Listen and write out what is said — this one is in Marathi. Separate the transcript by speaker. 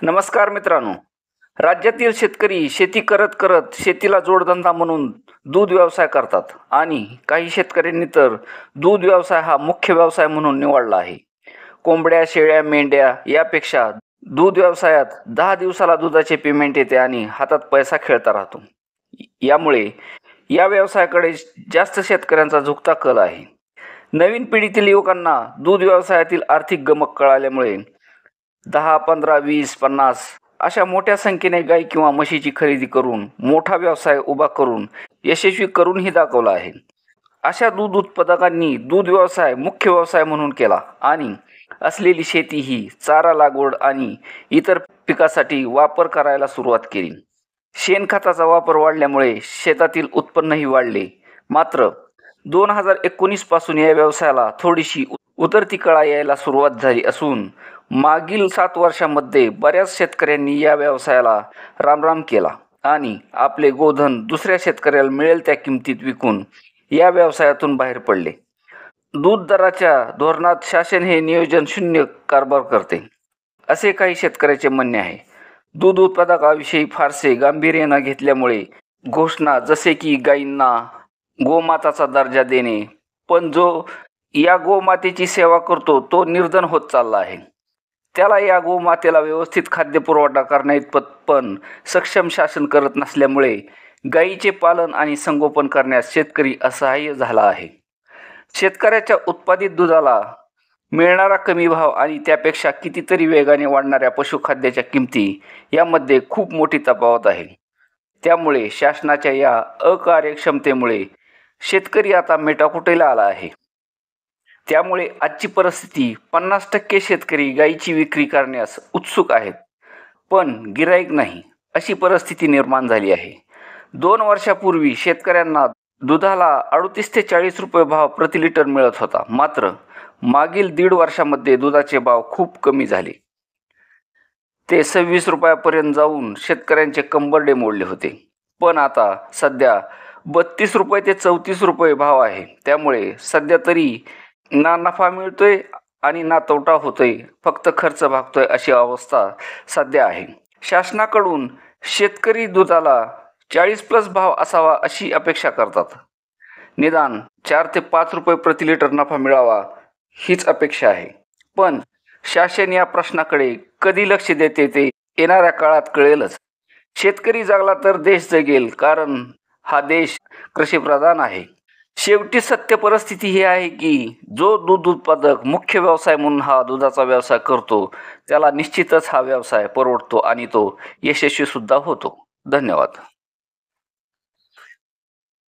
Speaker 1: नमस्कार मित्रांनो. राज्यातील शेतकरी शेती करत करत शेतीला जोडधंदा म्हणून दूध व्यवसाय करतात आणि काही शेतकऱ्यांनी तर दूध व्यवसाय हा मुख्य व्यवसाय म्हणून निवडला आहे. कोंबड्या, शेळ्या, मेंढ्या यापेक्षा दूध व्यवसायात 10 दिवसाला दुधाचे पेमेंट येते आणि हातात पैसा खेळता राहतो. यामुळे या व्यवसायाकडे जास्त शेतकऱ्यांचा झुकता कल आहे. नवीन पिढीतील युवकांना दूध व्यवसायातील आर्थिक गमक कळाल्यामुळे 10, 15, 20, 50 अशा मोठ्या संख्येने गाय किंवा म्हशीची खरेदी करून मोठा व्यवसाय उभा करून यशस्वी करूनही दाखवला आहे. अशा दूध उत्पादकांनी दूध व्यवसाय मुख्य व्यवसाय म्हणून केला आणि असलेली शेती ही चारा लागवड आणि इतर पिकासाठी वापर करायला सुरुवात केली. शेणखताचा वापर वाढल्यामुळे शेतातील उत्पन्नही वाढले. मात्र 2019 पासून या व्यवसायाला थोडीशी उतरती कळा यायला सुरुवात झाली असून मागील 7 वर्षांमध्ये बऱ्याच शेतकऱ्यांनी या व्यवसायाला रामराम केला आणि आपले गोधन दुसऱ्या शेतकऱ्याला मिळेल त्या किमतीत विकून या व्यवसायातून बाहेर पडले. दूध दराच्या धोरणात शासन हे नियोजन शून्य कारभार करते, असे काही शेतकऱ्याचे म्हणणे आहे. दूध उत्पादकाविषयी फारसे गांभीर्य न घेतल्यामुळे घोषणा जसे की गायींना गोमाताचा दर्जा देणे, पण जो या गोमातेची सेवा करतो तो निर्धन होत चालला आहे. त्याला या गोमातेला व्यवस्थित खाद्यपुरवठा करण्याइतपत पण सक्षम शासन करत नसल्यामुळे गायीचे पालन आणि संगोपन करण्यास शेतकरी असहाय्य झाला आहे. शेतकऱ्याच्या उत्पादित दुधाला मिळणारा कमी भाव आणि त्यापेक्षा कितीतरी वेगाने वाढणाऱ्या पशुखाद्याच्या किमती यामध्ये खूप मोठी तफावत आहे. त्यामुळे शासनाच्या या अकार्यक्षमतेमुळे शेतकरी आता मेटाकुटीला आला आहे. त्यामुळे आजची परिस्थिती 50% शेतकरी गायीची विक्री करण्यास उत्सुक आहेत, पण गिराईक नाही, अशी परिस्थिती निर्माण झाली आहे. 2 वर्षापूर्वी शेतकऱ्यांना दुधाला 38 ते 40 रुपये भाव प्रति लिटर मिळत होता. मात्र मागील 1.5 वर्षामध्ये दुधाचे भाव खूप कमी झाले. ते 26 रुपयापर्यंत जाऊन शेतकऱ्यांचे कंबरडे मोडले होते. पण आता सध्या 32 रुपये ते 34 रुपये भाव आहे. त्यामुळे सध्या तरी ना नफा मिळतोय आणि ना तोटा होतोय, फक्त खर्च भागतोय अशी अवस्था सध्या आहे. शासनाकडून शेतकरी दुधाला 40+ भाव असावा अशी अपेक्षा करतात. निदान 4 ते 5 रुपये प्रति लिटर नफा मिळावा हीच अपेक्षा आहे. पण शासन या प्रश्नाकडे कधी लक्ष देते ते येणाऱ्या काळात कळेलच. शेतकरी जगला तर देश जगेल, कारण हा देश कृषीप्रधान आहे. शेवटी सत्य परिस्थिती ही आहे की जो दूध उत्पादक मुख्य व्यवसाय म्हणून हा दुधाचा व्यवसाय करतो त्याला निश्चितच हा व्यवसाय परवडतो आणि तो यशस्वी सुद्धा होतो. धन्यवाद.